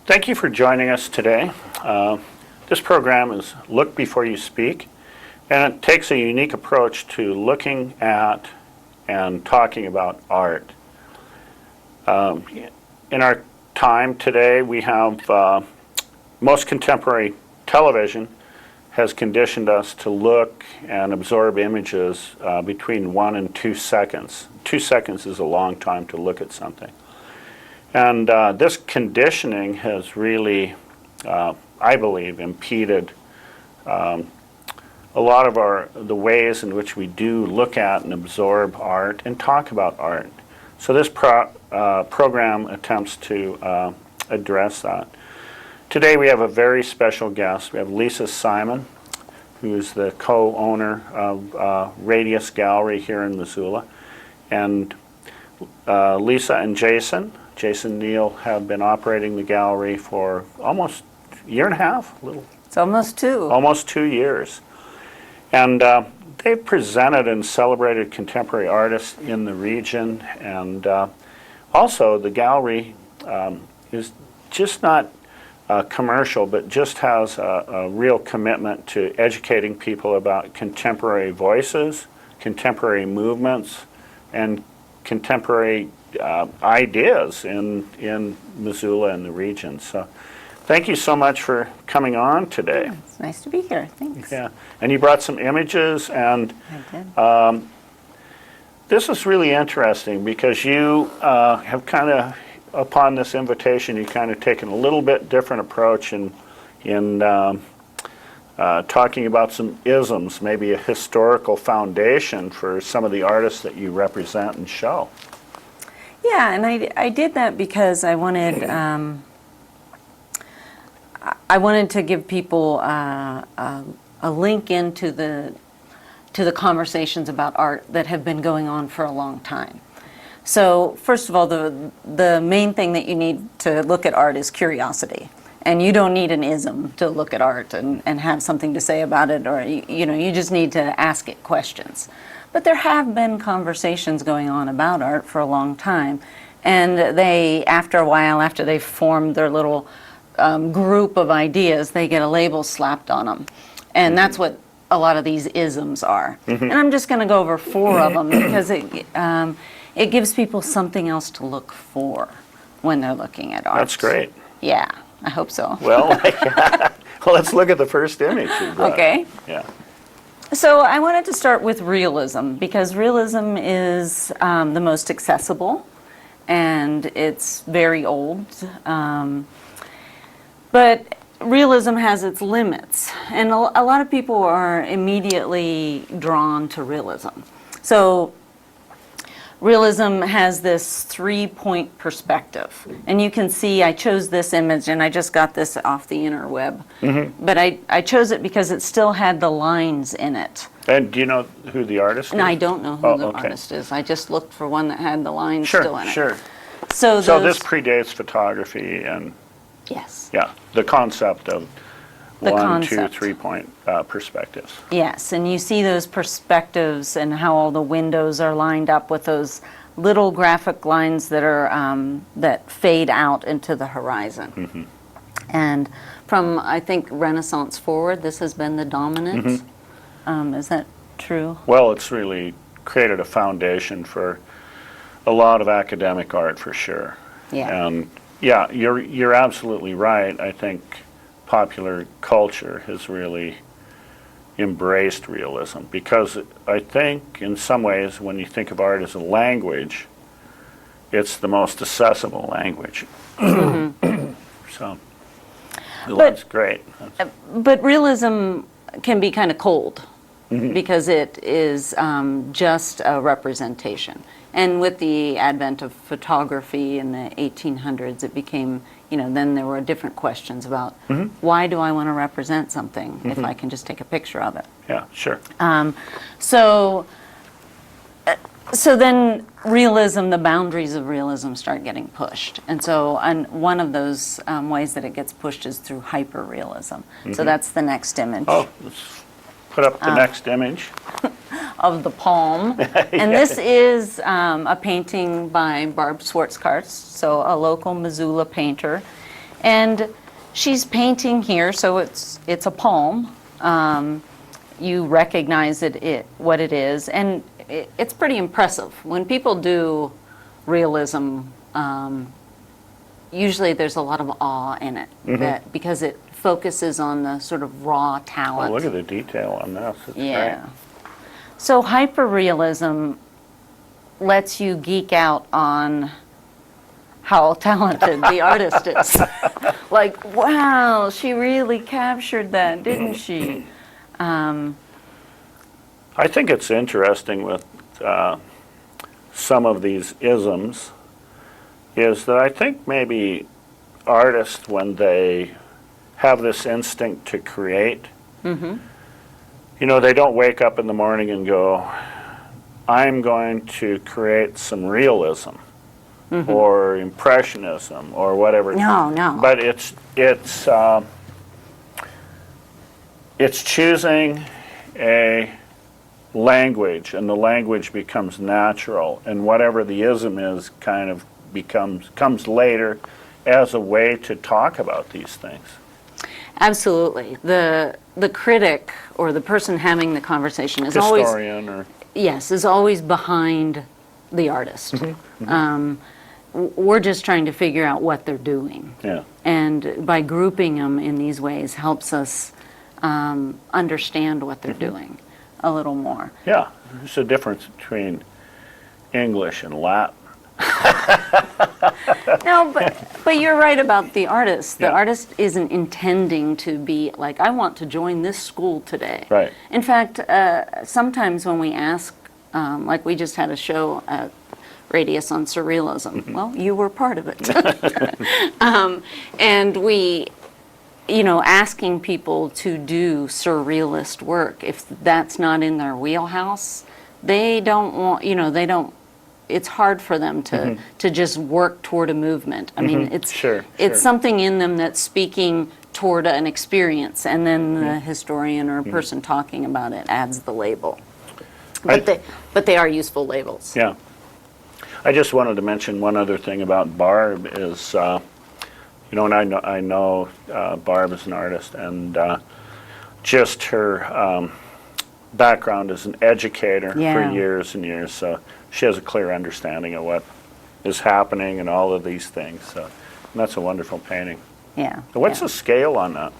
Thank you for joining us today. This program is Look Before You Speak, and it takes a unique approach to looking at and talking about art. In our time today, we have most contemporary television has conditioned us to look and absorb images between 1 and 2 seconds. 2 seconds is a long time to look at something. And this conditioning has really, I believe, impeded a lot of the ways in which we do look at and absorb art and talk about art. So this program attempts to address that. Today we have a very special guest. We have Lisa Simon, who is the co-owner of Radius Gallery here in Missoula. And Lisa and Jason Neal have been operating the gallery for almost a year and a half. It's almost 2. Almost 2 years. And they've presented and celebrated contemporary artists in the region. And also the gallery is just not commercial, but just has a real commitment to educating people about contemporary voices, contemporary movements, and contemporary ideas in Missoula and the region. So thank you so much for coming on today. It's nice to be here. Thanks. Yeah, and you brought some images, and I did. This is really interesting because you have kind of, upon this invitation, you kind of taken a little bit different approach in talking about some isms, maybe a historical foundation for some of the artists that you represent and show. Yeah, and I did that because I wanted to give people a link into the conversations about art that have been going on for a long time. So first of all, the main thing that you need to look at art is curiosity. And you don't need an ism to look at art and have something to say about it, or you just need to ask it questions. But there have been conversations going on about art for a long time, and they, after a while, after they've formed their little group of ideas, they get a label slapped on them. And that's what a lot of these isms are. And I'm just going to go over 4 of them because it gives people something else to look for when they're looking at art. That's great. Yeah, I hope so. Well, well, let's look at the first image you brought. Okay. Yeah. So I wanted to start with realism because realism is the most accessible and it's very old. But realism has its limits, and a lot of people are immediately drawn to realism. So realism has this 3-point perspective, and you can see I chose this image, and I just got this off the interweb, but I chose it because it still had the lines in it. And do you know who the artist is? And I don't know who the okay. artist is. I just looked for one that had the lines Sure, still in it. sure. So this predates photography and, yes. yeah, the concept of The 1, 2, concept. 3-point perspectives. Yes, and you see those perspectives and how all the windows are lined up with those little graphic lines that are that fade out into the horizon. And from, I think, Renaissance forward, this has been the dominant. Is that true? Well, it's really created a foundation for a lot of academic art, for sure. Yeah. And yeah, you're absolutely right. I think popular culture has really embraced realism because I think in some ways when you think of art as a language, it's the most accessible language. So that's great. But realism can be kind of cold because it is just a representation. And with the advent of photography in the 1800s, it became, then there were different questions about why do I want to represent something if I can just take a picture of it? Yeah, sure. So then realism, the boundaries of realism start getting pushed. And so one of those ways that it gets pushed is through hyperrealism. So that's the next image. Oh, let's put up the next image. Of the palm. And this is a painting by Barb Schwarzkart, so a local Missoula painter. And she's painting here, so it's a palm. You recognize what it is, and it's pretty impressive. When people do realism, usually there's a lot of awe in it, because it focuses on the sort of raw Oh, talent. look at the detail on this. It's Yeah. great. So hyperrealism lets you geek out on how talented the artist is. Like, wow, she really captured that, didn't she? I think it's interesting with some of these isms is that I think maybe artists, when they have this instinct to create, you know, they don't wake up in the morning and go, I'm going to create some realism or impressionism or whatever. No. But it's choosing a language, and the language becomes natural, and whatever the ism is kind of comes later as a way to talk about these things. Absolutely. The critic or the person having the conversation is always Historian or is always behind the artist. We're just trying to figure out what they're doing. yeah. And by grouping them in these ways helps us understand what they're doing a little more. Yeah, there's a difference between English and Latin. No, but you're right about the artist. The Yeah. artist isn't intending to be like, I want to join this school today. Right. In fact, sometimes when we ask, like we just had a show at Radius on surrealism. Well, you were part of it. And we, asking people to do surrealist work, if that's not in their wheelhouse, they don't want, it's hard for them to just work toward a movement. I mean, Sure. it's something in them that's speaking toward an experience, and then the historian or person talking about it adds the label. But they are useful labels. Yeah. I just wanted to mention one other thing about Barb is, and I know Barb is an artist, and just her background as an educator Yeah. for years and years, so she has a clear understanding of what is happening and all of these things. So, and that's a wonderful painting. Yeah. What's yeah. the scale on that?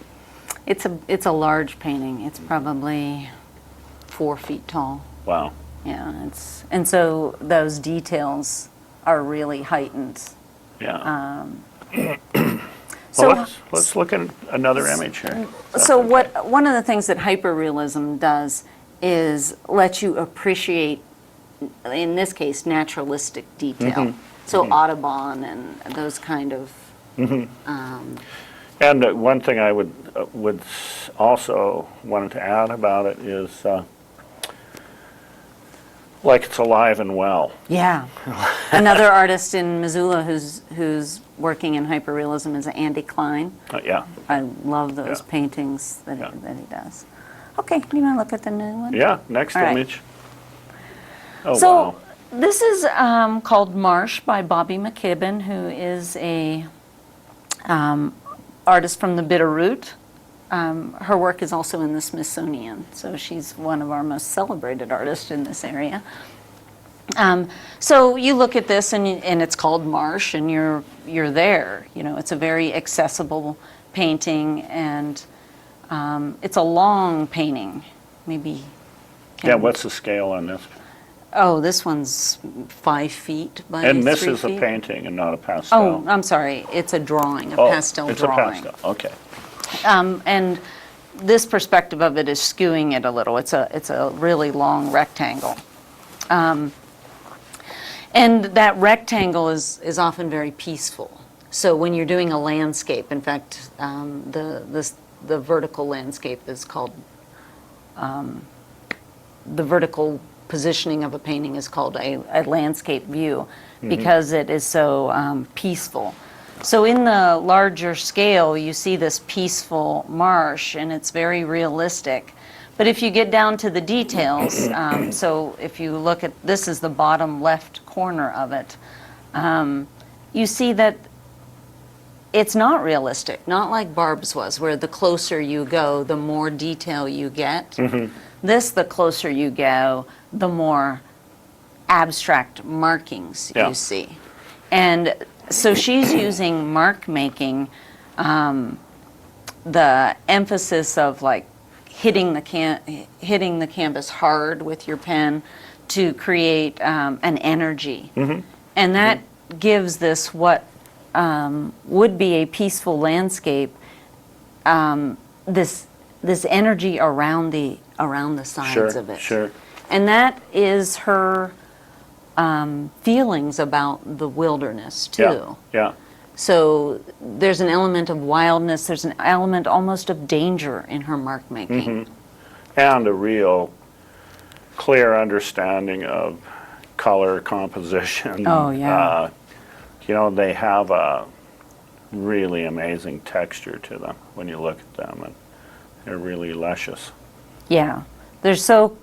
It's a large painting. It's probably 4 feet tall. Wow. Yeah, and so those details are really heightened. Yeah. So, Well, let's look at another image here. so one of the things that hyperrealism does is let you appreciate, in this case, naturalistic detail. So Audubon and those kind of. And one thing I would also wanted to add about it is, like it's alive and well. Yeah. Another artist in Missoula who's working in hyperrealism is Andy Klein. Yeah. I love those Yeah. paintings that Yeah. he does. Okay, you want to look at the new one? Yeah. Next All right. image. Oh So wow. this is called Marsh by Bobby McKibben, who is a artist from the Bitterroot. Her work is also in the Smithsonian, so she's one of our most celebrated artists in this area. So you look at this, and it's called Marsh, and you're there. It's a very accessible painting, and it's a long painting. Maybe. Yeah. What's the scale on this? Oh, this one's 5 feet by And this 3 is a feet. painting and not a pastel. Oh, I'm sorry. It's a drawing, a Oh, pastel it's drawing. a pastel. Okay. And this perspective of it is skewing it a little. It's a really long rectangle. And that rectangle is often very peaceful. So when you're doing a landscape, in fact, the vertical landscape is called, the vertical positioning of a painting is called a landscape view because it is so peaceful. So in the larger scale, you see this peaceful marsh, and it's very realistic. But if you get down to the details, so if you look at, this is the bottom left corner of it, you see that it's not realistic, not like Barb's was, where the closer you go, the more detail you get. This, the closer you go, the more abstract markings Yeah. you see. And so she's using mark making, the emphasis of like hitting the canvas hard with your pen to create an energy. And that gives this what would be a peaceful landscape, this energy around the sides of it. Sure. And that is her feelings about the wilderness too. Yeah. Yeah. So there's an element of wildness, there's an element almost of danger in her mark making. And a real clear understanding of color composition. Oh, yeah. You know, they have a really amazing texture to them when you look at them, and they're really luscious. Yeah, they're so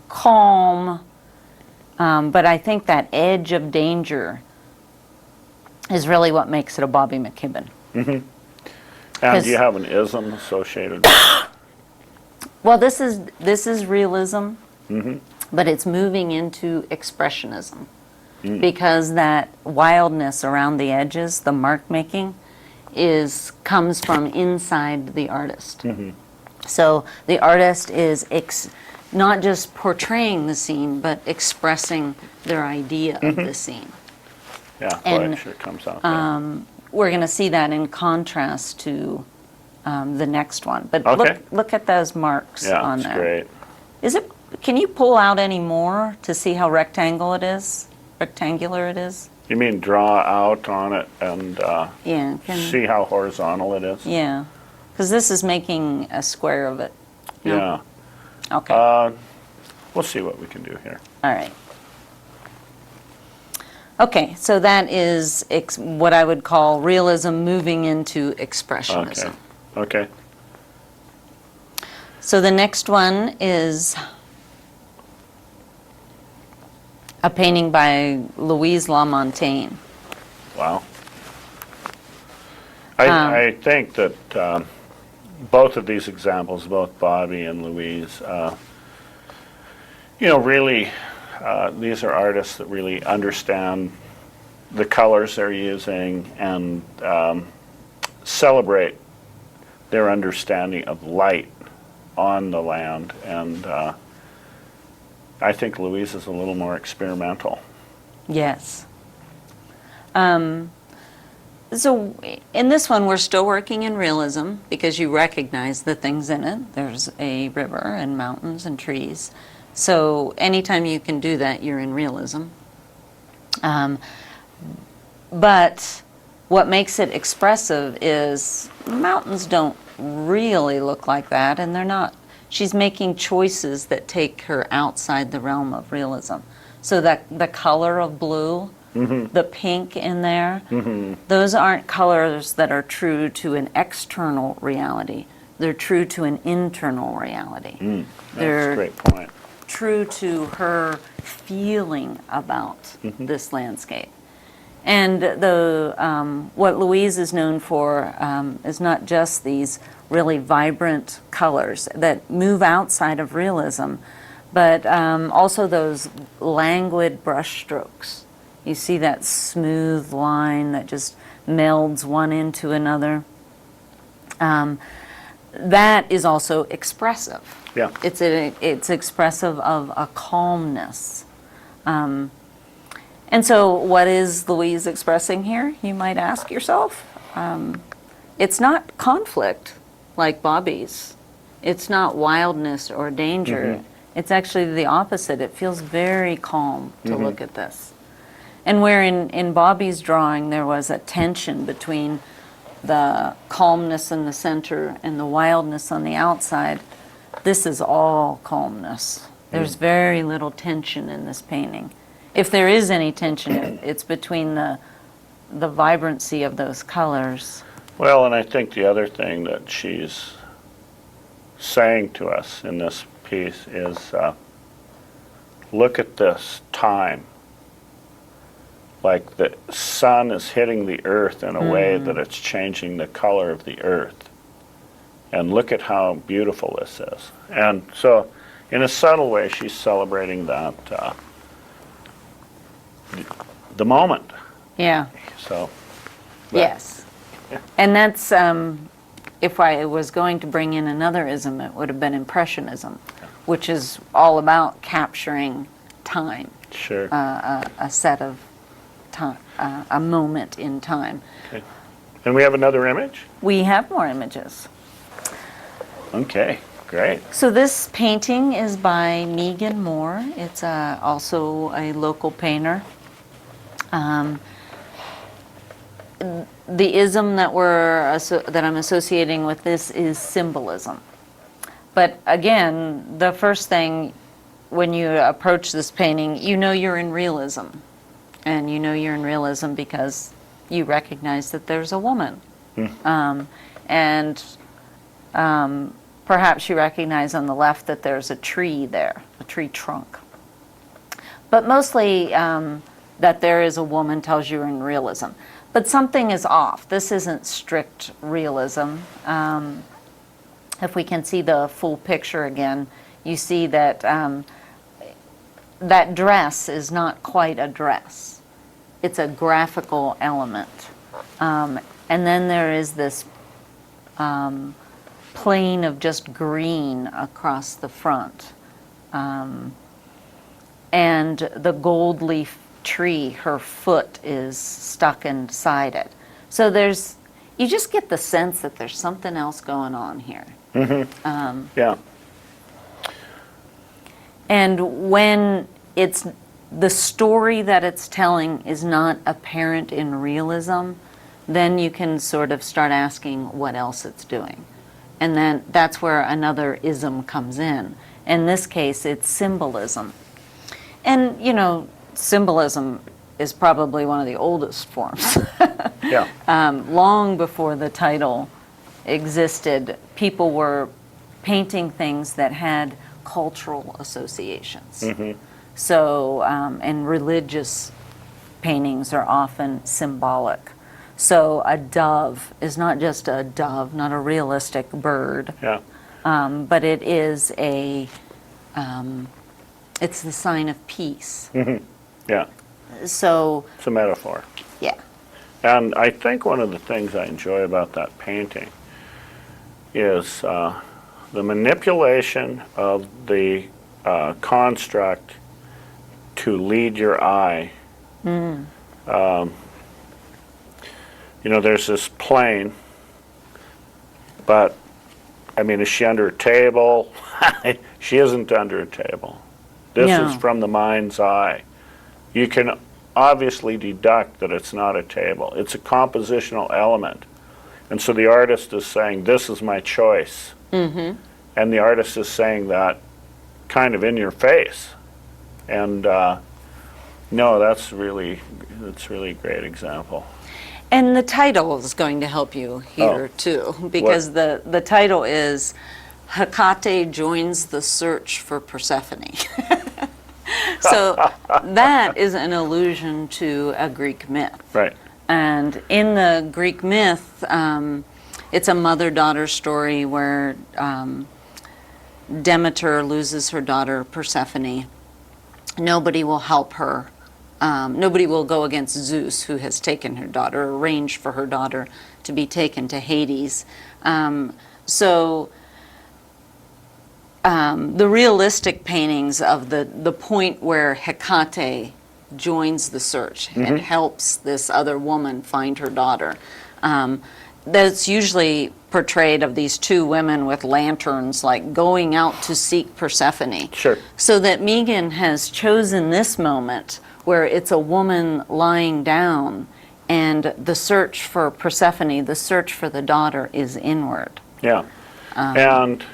calm, but I think that edge of danger is really what makes it a Bobby McKibben. And 'Cause- do you have an ism associated with it? Well, this is realism, but it's moving into expressionism because that wildness around the edges, the mark making, comes from inside the artist. So the artist is not just portraying the scene, but expressing their idea of the scene. Yeah, And, boy, it sure comes out there. We're going to see that in contrast to the next one. But Okay. look at those marks Yeah, on it's there. great. Can you pull out any more to see how rectangular it is? You mean draw out on it and Yeah. see how horizontal it is? Yeah. Because this is making a square of it. No? Yeah. Okay. We'll see what we can do here. All right. Okay, so that is what I would call realism moving into expressionism. Okay. So the next one is a painting by Louise Lamontagne. Wow. I think that both of these examples, both Bobby and Louise, really, these are artists that really understand the colors they're using and celebrate their understanding of light on the land. And I think Louise is a little more experimental. Yes. So in this one, we're still working in realism because you recognize the things in it. There's a river and mountains and trees. So anytime you can do that, you're in realism. But what makes it expressive is mountains don't really look like that, and they're not. She's making choices that take her outside the realm of realism. So that the color of blue, the pink in there, those aren't colors that are true to an external reality. They're true to an internal reality. That's a great point. True to her feeling about this landscape. And what Louise is known for is not just these really vibrant colors that move outside of realism, but also those languid brush strokes. You see that smooth line that just melds one into another. That is also expressive. Yeah. It's expressive of a calmness. And so what is Louise expressing here, you might ask yourself? It's not conflict like Bobby's. It's not wildness or danger. It's actually the opposite. It feels very calm to look at this. And where in Bobby's drawing there was a tension between the calmness in the center and the wildness on the outside, this is all calmness. There's very little tension in this painting. If there is any tension, it's between the vibrancy of those colors. Well, and I think the other thing that she's saying to us in this piece is, look at this time. like the sun is hitting the earth in a way that it's changing the color of the earth. And look at how beautiful this is. And so, in a subtle way, she's celebrating that, the moment. Yeah. So, Yes. And that's, if I was going to bring in another ism, it would have been Impressionism, which is all about capturing time, sure. a set of time, a moment in time. Okay. And we have another image? We have more images. Okay, great. So this painting is by Megan Moore. It's also a local painter. The ism that that I'm associating with this is symbolism. But again, the first thing when you approach this painting, you know you're in realism. And you know you're in realism because you recognize that there's a woman. Perhaps you recognize on the left that there's a tree there, a tree trunk. But mostly that there is a woman tells you you're in realism. But something is off. This isn't strict realism. If we can see the full picture again, you see that that dress is not quite a dress. It's a graphical element. And then there is this plane of just green across the front. And the gold leaf tree, her foot is stuck inside it. So you just get the sense that there's something else going on here. Yeah. And when the story that it's telling is not apparent in realism, then you can sort of start asking what else it's doing. And then that's where another ism comes in. In this case, it's symbolism. And, symbolism is probably one of the oldest forms. Yeah. Long before the title existed, people were painting things that had cultural associations. So, and religious paintings are often symbolic. So a dove is not just a dove, not a realistic bird, Yeah. but it is it's the sign of peace. Yeah. So, It's a metaphor. yeah. And I think one of the things I enjoy about that painting is the manipulation of the construct to lead your eye. There's this plane, but, is she under a table? She isn't under a table. This No. is from the mind's eye. You can obviously deduct that it's not a table. It's a compositional element. And so the artist is saying, this is my choice. And the artist is saying that kind of in your face. And no, that's really a great example. And the title is going to help you here too, because the title is Hecate Joins the Search for Persephone. So that is an allusion to a Greek myth. Right. And in the Greek myth, it's a mother-daughter story where Demeter loses her daughter Persephone. Nobody will help her. Nobody will go against Zeus, who has taken her daughter, arranged for her daughter to be taken to Hades. The realistic paintings of the point where Hecate joins the search and helps this other woman find her daughter, that's usually portrayed of these two women with lanterns, like going out to seek Persephone. Sure. So that Megan has chosen this moment where it's a woman lying down and the search for Persephone, the search for the daughter, is inward. Yeah. And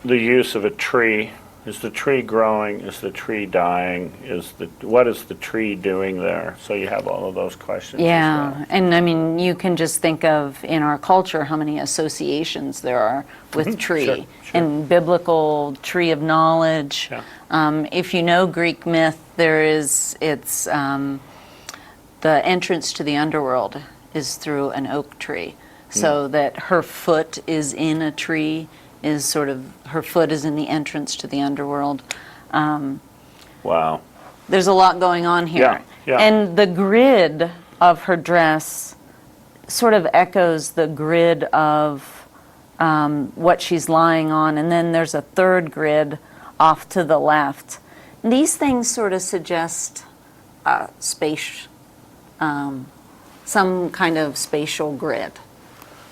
the use of a tree. Is the tree growing? Is the tree dying? What is the tree doing there? So you have all of those questions. Yeah, as well. and you can just think of in our culture how many associations there are with tree. Sure. And biblical tree of knowledge, Yeah. If you know Greek myth, the entrance to the underworld is through an oak tree. So that her foot is in a tree, her foot is in the entrance to the underworld. Wow. There's a lot going on here. Yeah, yeah. And the grid of her dress sort of echoes the grid of what she's lying on. And then there's a third grid off to the left. These things sort of suggest space, some kind of spatial grid.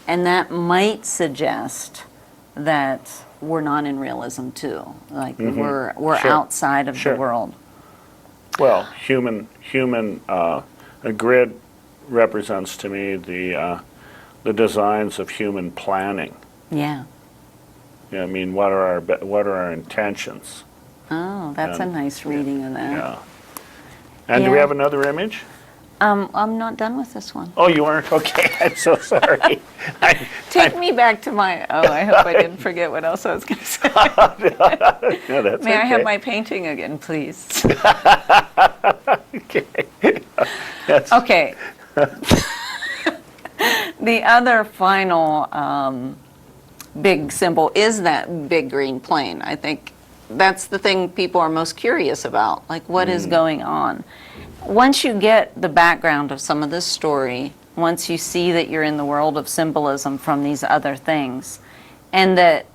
And that might suggest that we're not in realism too. Like we're Sure. outside of Sure. the world. Well, a grid represents to me the designs of human planning. Yeah. You know, I mean, what are our intentions? Oh, that's a nice reading of that. Yeah. And do we Yeah. have another image? I'm not done with this one. Oh, you aren't? Okay, I'm so sorry. Take me back to my. Oh, I hope I didn't forget what else I was going to say. No, that's May I have okay. my painting again, please? Okay. That's, Okay. The other final big symbol is that big green plane. I think that's the thing people are most curious about. Like, what is going on? Once you get the background of some of this story, once you see that you're in the world of symbolism from these other things, and that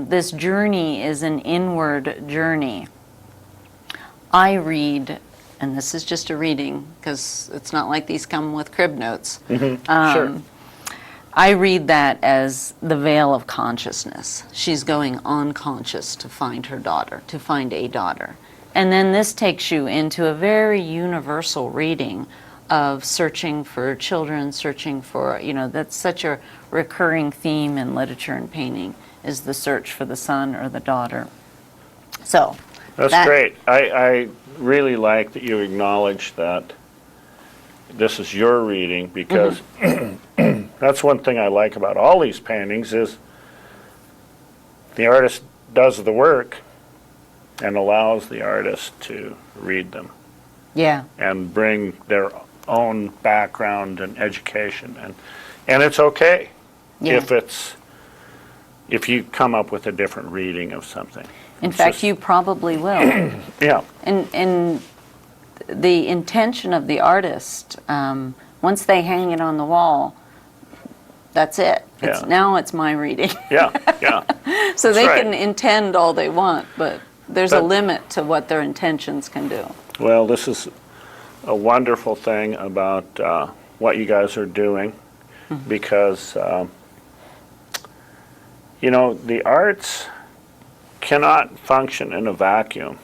this journey is an inward journey, I read, and this is just a reading because it's not like these come with crib notes. sure. I read that as the veil of consciousness. She's going unconscious to find her daughter, to find a daughter. And then this takes you into a very universal reading of searching for children, searching for, that's such a recurring theme in literature and painting, is the search for the son or the daughter. So. That's great. I really like that you acknowledge that this is your reading, because that's one thing I like about all these paintings is the artist does the work and allows the artist to read them Yeah. and bring their own background and education, and it's okay Yeah. if you come up with a different reading of something. In It's fact, just- you probably will. Yeah. And the intention of the artist, once they hang it on the wall, that's it. Yeah. Now it's my reading. Yeah, yeah. So they That's can right. intend all they want, but there's a But- limit to what their intentions can do. Well, this is a wonderful thing about what you guys are doing, because, the arts cannot function in a vacuum.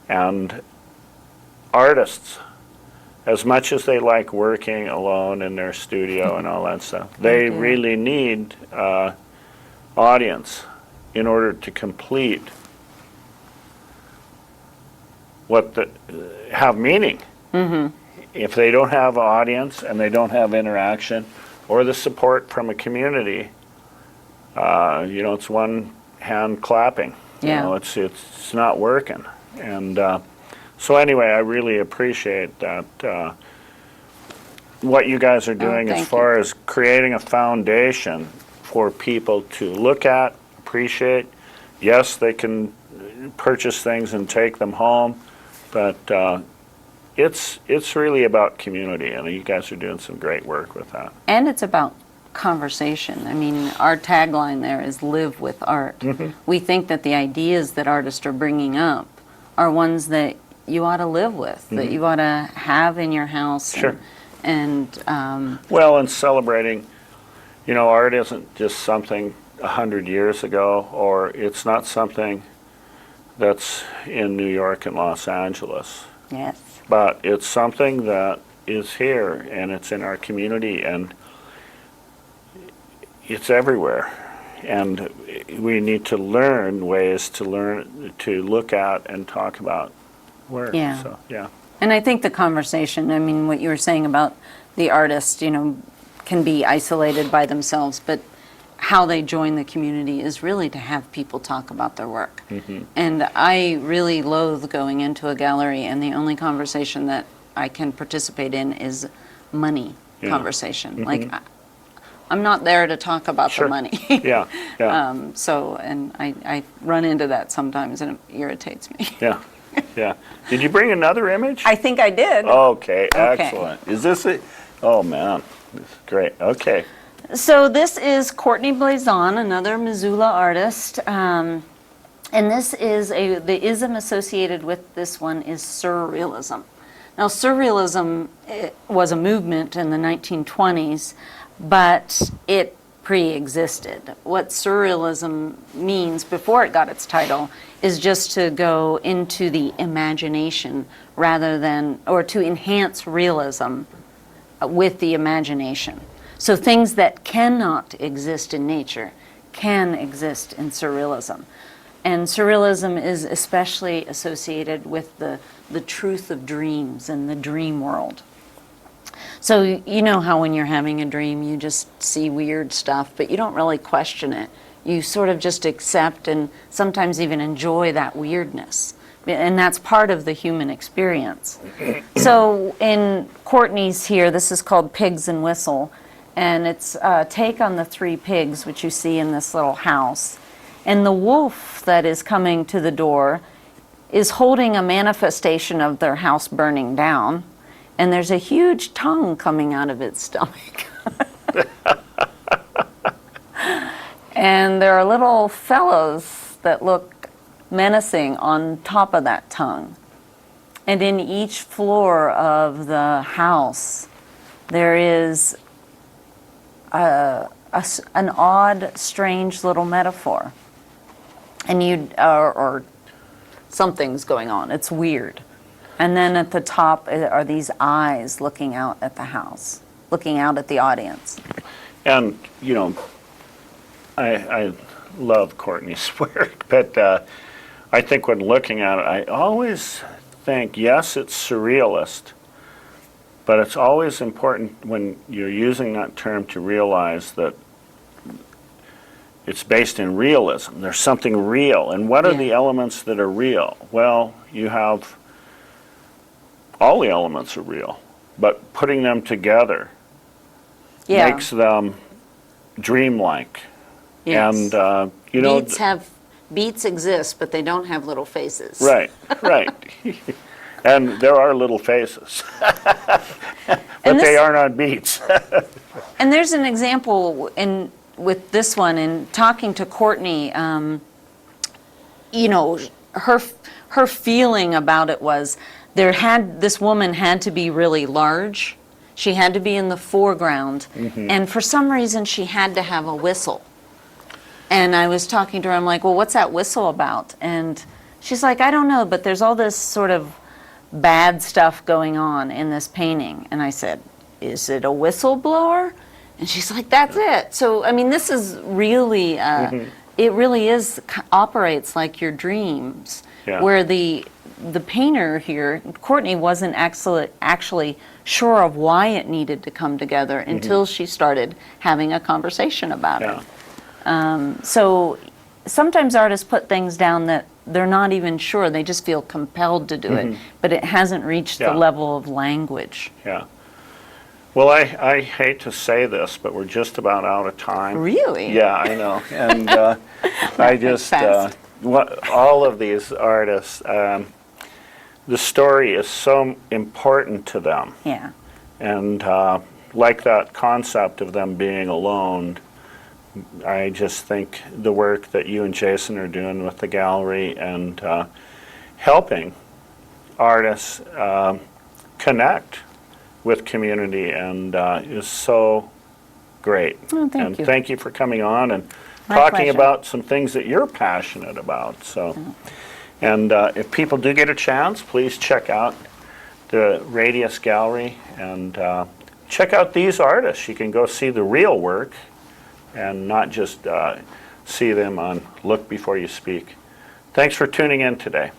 And artists, as much as they like working alone in their studio and all that stuff, they do. really need audience in order to complete have meaning. If they don't have audience and they don't have interaction or the support from a community, it's one hand clapping. Yeah. It's not working. And so anyway, I really appreciate that what you guys are doing as thank far as creating a foundation for people to look at, appreciate. Yes, they can purchase things and take them home, but it's really about community, and you guys are doing some great work with that. And it's about conversation. I mean, our tagline there is live with art. We think that the ideas that artists are bringing up are ones that you ought to live with, that you ought to have in your house. Sure. And Well, and celebrating, art isn't just something 100 years ago, or it's not something that's in New York and Los Angeles, yes. but it's something that is here, and it's in our community, and it's everywhere. And we need to learn ways to look at and talk about work. Yeah. So, yeah. And I think the conversation, I mean, what you were saying about the artist, can be isolated by themselves, but how they join the community is really to have people talk about their work. And I really loathe going into a gallery and the only conversation that I can participate in is money conversation. Like, I'm not there to talk about Sure. the money. Yeah, yeah, So, and I run into that sometimes and it irritates me. yeah, yeah. Did you bring another image? I think I did. Okay, excellent. Is this it? Oh, man, this is great. Okay. So this is Courtney Blazon, another Missoula artist. And this is the ism associated with this one is surrealism. Now, surrealism was a movement in the 1920s, but it pre-existed. What surrealism means before it got its title is just to go into the imagination rather than, or to enhance realism with the imagination. So things that cannot exist in nature can exist in surrealism. And surrealism is especially associated with the truth of dreams and the dream world. So you know how when you're having a dream, you just see weird stuff, but you don't really question it. You sort of just accept and sometimes even enjoy that weirdness. And that's part of the human experience. So in Courtney's here, this is called Pigs and Whistle, and it's a take on the three pigs, which you see in this little house. And the wolf that is coming to the door is holding a manifestation of their house burning down, and there's a huge tongue coming out of its stomach. And there are little fellows that look menacing on top of that tongue. And in each floor of the house, there is an odd, strange little metaphor. And or something's going on. It's weird. And then at the top are these eyes looking out at the house, looking out at the audience. And, you know, I love Courtney's work, but I think when looking at it, I always think, yes, it's surrealist, but it's always important when you're using that term to realize that it's based in realism. There's something real. And what are the elements that are real? Well, you have all the elements are real, but putting them together makes them dreamlike. Yes. And, you know... Beets exist, but they don't have little faces. Right, right. And there are little faces. But they are not beets. And there's an example with this one, in talking to Courtney, you know, her feeling about it was this woman had to be really large. She had to be in the foreground. And for some reason, she had to have a whistle. And I was talking to her, I'm like, well, what's that whistle about? And she's like, I don't know, but there's all this sort of bad stuff going on in this painting. And I said, is it a whistleblower? And she's like, that's it. So, I mean, this is really, it really operates like your dreams, where the painter here, Courtney, wasn't actually sure of why it needed to come together until she started having a conversation about it. So sometimes artists put things down that they're not even sure, they just feel compelled to do it, but it hasn't reached the level of language. Yeah. Well, I hate to say this, but we're just about out of time. Really? Yeah, I know. And I just, all of these artists, the story is so important to them. Yeah. And like that concept of them being alone, I just think the work that you and Jason are doing with the gallery and helping artists connect with community and is so great. Oh, thank you. Thank you for coming on and My talking pleasure. about some things that you're passionate about. So, and if people do get a chance, please check out the Radius Gallery and check out these artists. You can go see the real work and not just see them on Look Before You Speak. Thanks for tuning in today.